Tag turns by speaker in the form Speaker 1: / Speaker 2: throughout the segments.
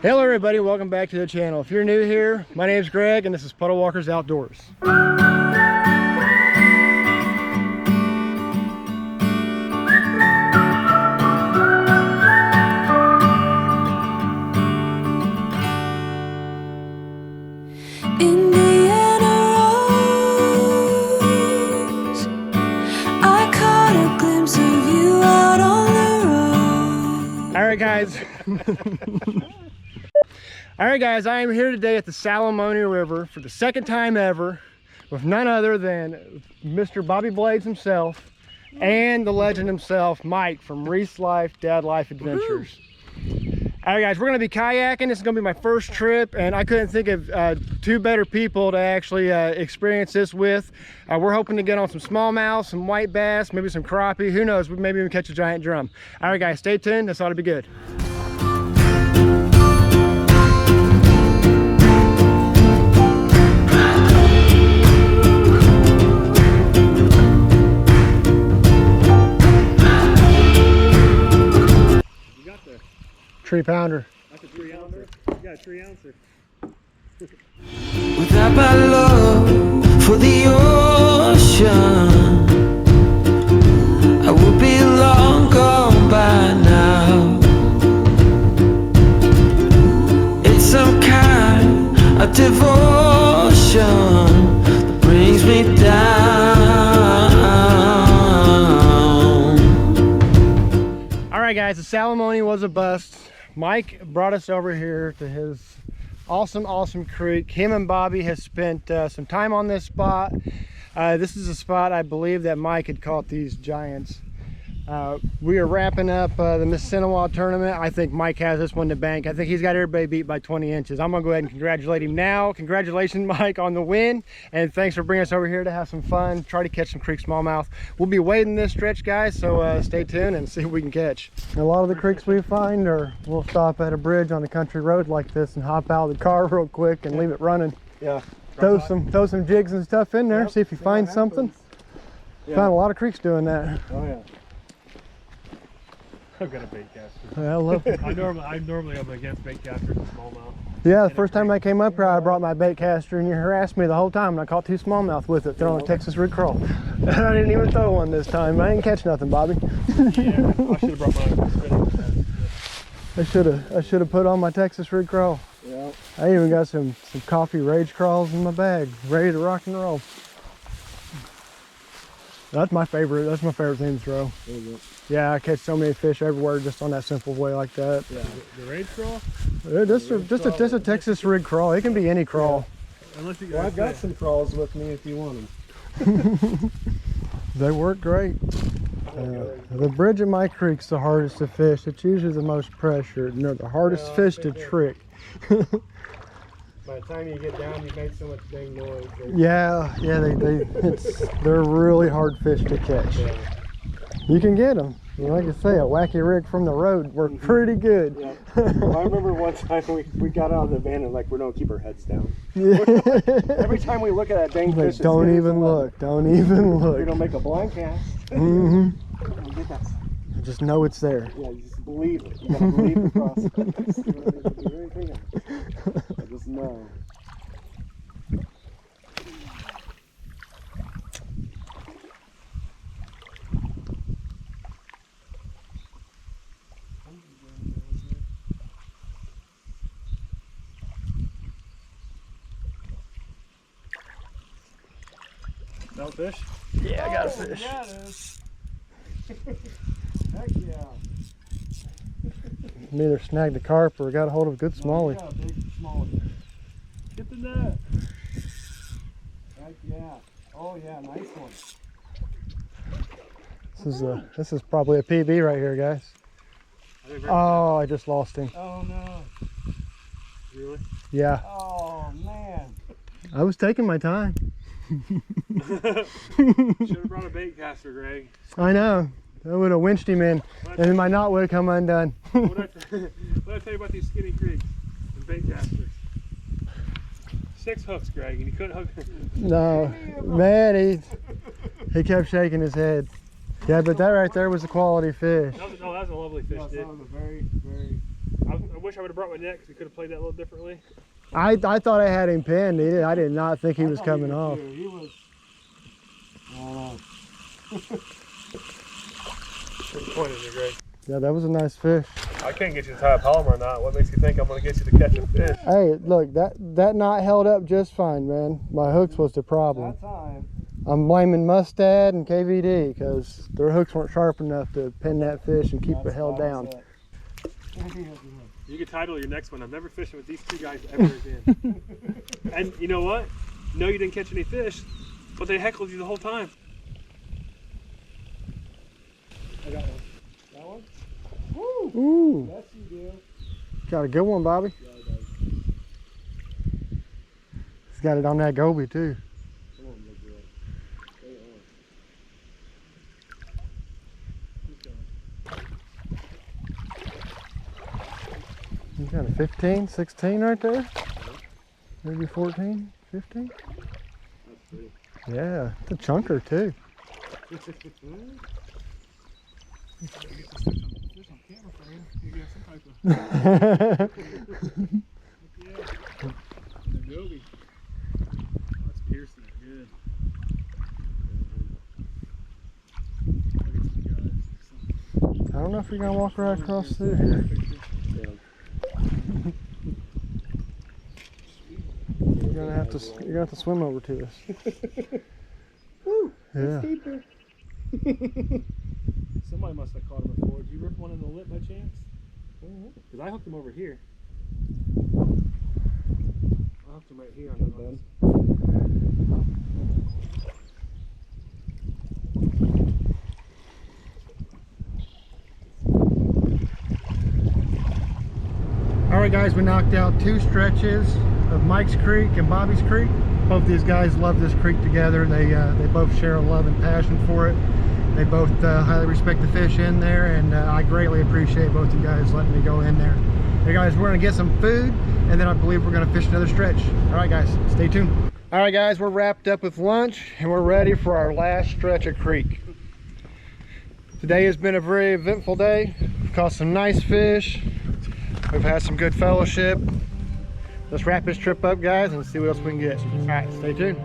Speaker 1: Hello everybody, welcome back to the channel. If you're new here, my name is Greg and this is Puddle Walkers Outdoors. Alright guys, I am here today at the Salamonie River for the second time ever with none other than Mr. Bobby Blades himself and the legend himself, Mike from Reese Life Dad Life Adventures. Alright guys, we're going to be kayaking. This is going to be my first trip and I couldn't think of two better people to actually experience this with. We're hoping to get on some smallmouth, some white bass, maybe some crappie, who knows, maybe even catch a giant drum. Alright guys, stay tuned, this ought to be good. Tree pounder.
Speaker 2: That's a 3 ouncer. Yeah, 3 ouncer.
Speaker 3: Without my love for the ocean, I would be long gone by now. It's some kind of devotion that brings me down.
Speaker 1: All right guys, the Salamonie was a bust. Mike brought us over here to his awesome creek. Him and Bobby has spent some time on this spot. This is a spot I believe that Mike had caught these giants. We are wrapping up the Miss Senewa tournament. I think Mike has this one to bank. I think he's got everybody beat by 20 inches. I'm gonna go ahead and congratulate him now. Congratulations, Mike, on the win, and thanks for bringing us over here to have some fun, try to catch some creek smallmouth. We'll be wading this stretch, guys, so stay tuned and see what we can catch. A lot of the creeks we find are, we'll stop at a bridge on a country road like this and hop out of the car real quick and leave it running.
Speaker 2: Yeah.
Speaker 1: Throw some jigs and stuff in there, see if you find something.
Speaker 2: Yeah.
Speaker 1: Found a lot of creeks doing that.
Speaker 2: Oh yeah. I've got a bait caster.
Speaker 1: Yeah, I love it.
Speaker 2: I normally am against bait casters and smallmouth.
Speaker 1: Yeah, the first time I came up here, I brought my bait caster and you harassed me the whole time and I caught 2 smallmouth with it throwing a Texas rig crawl. And I didn't even throw one this time. I didn't catch nothing, Bobby.
Speaker 2: Yeah, I should have brought my spinning.
Speaker 1: I should have put on my Texas rig crawl.
Speaker 2: Yeah.
Speaker 1: I even got some coffee rage crawls in my bag, ready to rock and roll. That's my favorite thing to throw. Yeah, I catch so many fish everywhere just on that simple way like that.
Speaker 2: Yeah, the rage crawl?
Speaker 1: Just a Texas rig crawl. It can be any crawl.
Speaker 2: Yeah. Unless you
Speaker 4: Well, I've got some crawls with me if you want them.
Speaker 1: They work great. The bridge at my creek's the hardest to fish. It's usually the most pressured. And they're the hardest fish to trick.
Speaker 4: By the time you get down, you make so much dang noise.
Speaker 1: Yeah, they're really hard fish to catch.
Speaker 4: Yeah.
Speaker 1: You can get them. Like I say, a wacky rig from the road worked pretty good.
Speaker 4: Yeah. I remember one time we got out of the van and like we don't keep our heads down.
Speaker 1: Yeah.
Speaker 4: Every time we look at that dang fish,
Speaker 1: Don't even look. Don't even look.
Speaker 4: You're gonna make a blind cast.
Speaker 1: Mm-hmm.
Speaker 4: You get that.
Speaker 1: Just know it's there.
Speaker 4: Yeah, you just believe it. You gotta believe the process. You don't have to do anything else. I just know.
Speaker 2: No fish?
Speaker 1: Yeah, I got a fish.
Speaker 4: Yeah, it is. Heck yeah.
Speaker 1: Neither snagged a carp or got a hold of a good smallie.
Speaker 4: Yeah, big smallie.
Speaker 2: Get the net.
Speaker 4: Heck yeah. Oh yeah, nice one.
Speaker 1: This is probably a PB right here, guys. Oh, I just lost him.
Speaker 4: Oh no.
Speaker 2: Really?
Speaker 1: Yeah.
Speaker 4: Oh man.
Speaker 1: I was taking my time.
Speaker 2: Should have brought a bait caster, Greg.
Speaker 1: I know. I would have winched him in, and my knot would have come undone.
Speaker 2: What did I tell you about these skinny creeks and bait casters? 6 hooks, Greg, and he couldn't hook.
Speaker 1: No, man, he kept shaking his head. Yeah, but that right there was a quality fish.
Speaker 2: That was a lovely fish,
Speaker 4: Yes,
Speaker 2: dude.
Speaker 4: that was a very, very.
Speaker 2: I wish I would have brought my net because we could have played that a little differently.
Speaker 1: I thought I had him pinned. I did not think he was coming off.
Speaker 4: He was.
Speaker 2: Disappointed you, Greg.
Speaker 1: Yeah, that was a nice fish.
Speaker 2: I can't get you to tie a polymer or not. What makes you think I'm going to get you to catch a fish?
Speaker 1: Hey, look, that knot held up just fine, man. My hooks was the problem.
Speaker 4: That time.
Speaker 1: I'm blaming Mustad and KVD because their hooks weren't sharp enough to pin that fish and keep it held down.
Speaker 2: You can title your next one, I'm never fishing with these two guys ever again. And you know what? No, you didn't catch any fish, but they heckled you the whole time.
Speaker 4: I got one. That one? Woo!
Speaker 1: Ooh,
Speaker 4: Yes, you do.
Speaker 1: got a good one, Bobby.
Speaker 4: Yeah, it does.
Speaker 1: He's got it on that goby too.
Speaker 4: Come on, big girl. Stay on.
Speaker 1: You got a 15, 16 right there? Maybe 14, 15?
Speaker 4: That's pretty.
Speaker 1: Yeah, it's a chunker too.
Speaker 2: Fish on camera for you. You got some type of Adobe. Oh, that's piercing it good.
Speaker 1: I don't know if you're gonna walk right across through here. You're gonna have to swim over to us.
Speaker 4: Woo!
Speaker 1: Yeah.
Speaker 4: Deeper.
Speaker 2: Somebody must have caught him before. Did you rip one in the lip by chance? Because I hooked him over here. I hooked him right here on the bed.
Speaker 1: All right, guys, we knocked out 2 stretches of Mike's Creek and Bobby's Creek. Both these guys love this creek together. They both share a love and passion for it. They both highly respect the fish in there, and I greatly appreciate both you guys letting me go in there. Hey guys, we're gonna get some food, and then I believe we're gonna fish another stretch. All right guys, stay tuned. All right guys, we're wrapped up with lunch, and we're ready for our last stretch of creek. Today has been a very eventful day. We've caught some nice fish. We've had some good fellowship. Let's wrap this trip up, guys, and see what else we can get. All right, stay tuned.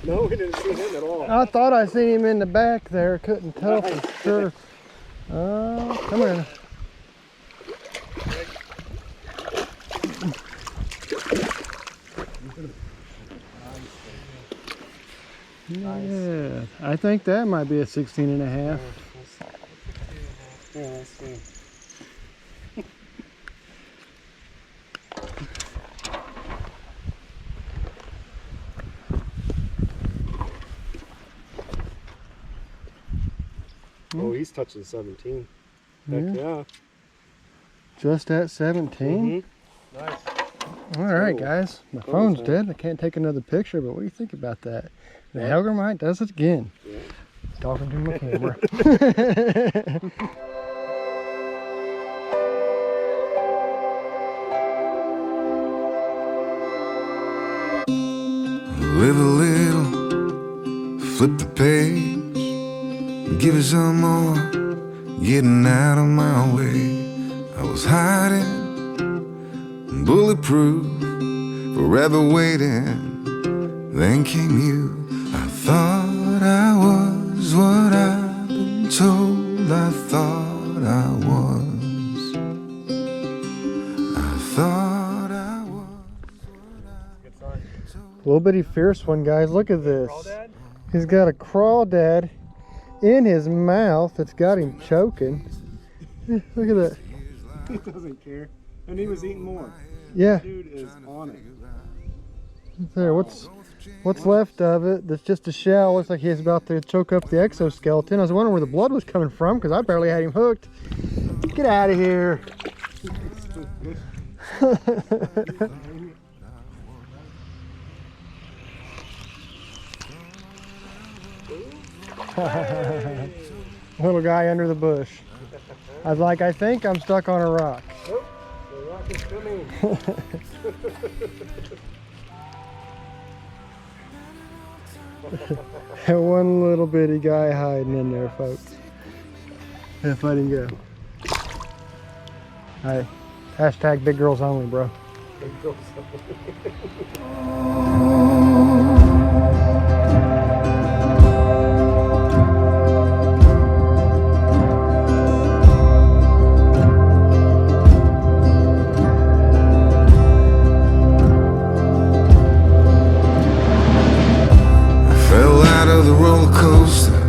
Speaker 4: No, we didn't see him at all.
Speaker 1: I thought I seen him in the back there. Couldn't tell for sure. Come here. Yeah, I think that might be a 16 and a half.
Speaker 4: Yeah, let's see. Oh, he's touching 17. Heck yeah.
Speaker 1: Just at 17?
Speaker 2: Nice.
Speaker 1: All right, guys. My phone's dead. I can't take another picture, but what do you think about that? The Hellgrammite does it again.
Speaker 4: Yeah.
Speaker 1: Talking to my camera.
Speaker 3: Live a little, flip the page, give it some more, getting out of my way. I was hiding, bulletproof, forever waiting. Then came you. I thought I was what I've been told. I thought I was. I thought I was.
Speaker 2: Good sign.
Speaker 1: Little bitty fierce one, guys. Look at this.
Speaker 2: Crawdad?
Speaker 1: He's got a crawdad in his mouth. It's got him choking. Look at that.
Speaker 4: He doesn't care. And he was eating more.
Speaker 1: Yeah.
Speaker 4: Dude is on it.
Speaker 1: There, what's left of it? That's just a shell. Looks like he's about to choke up the exoskeleton. I was wondering where the blood was coming from because I barely had him hooked. Get out of here. Little guy under the bush. I was like, I think I'm stuck on a rock.
Speaker 4: Oh, the rock is coming.
Speaker 1: One little bitty guy hiding in there, folks. Let's let him go. Hey, hashtag big girls only, bro.
Speaker 4: Big girls
Speaker 3: Fell out of the roller coaster,